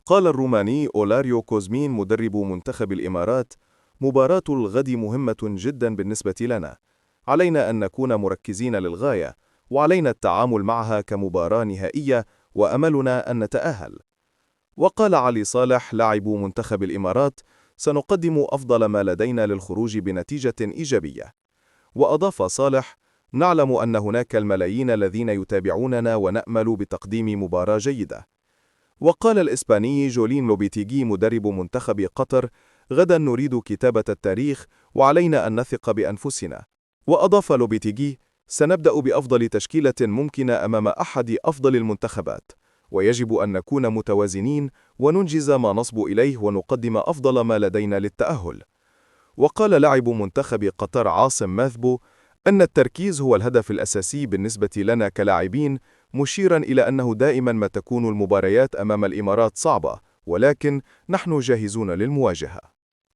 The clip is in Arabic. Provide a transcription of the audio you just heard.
قال الروماني أولاريو كوزمين مدرب منتخب الإمارات: مباراة الغد مهمة جدا بالنسبة لنا. علينا أن نكون مركزين للغاية، وعلينا التعامل معها كمباراة نهائية، وأملنا أن نتأهل. وقال علي صالح لاعب منتخب الإمارات: سنقدم أفضل ما لدينا للخروج بنتيجة إيجابية. وأضاف صالح: نعلم أن هناك الملايين الذين يتابعوننا ونأمل بتقديم مباراة جيدة. وقال الإسباني جولين لوبيتيغي مدرب منتخب قطر: غدا نريد كتابة التاريخ، وعلينا أن نثق بأنفسنا. وأضاف لوبيتيغي: سنبدأ بأفضل تشكيلة ممكنة أمام أحد أفضل المنتخبات، ويجب أن نكون متوازنين وننجز ما نصب إليه ونقدم أفضل ما لدينا للتأهل. وقال لاعب منتخب قطر عاصم ماثبو أن التركيز هو الهدف الأساسي بالنسبة لنا كلاعبين، مشيرا إلى أنه دائما ما تكون المباريات أمام الإمارات صعبة، ولكن نحن جاهزون للمواجهة.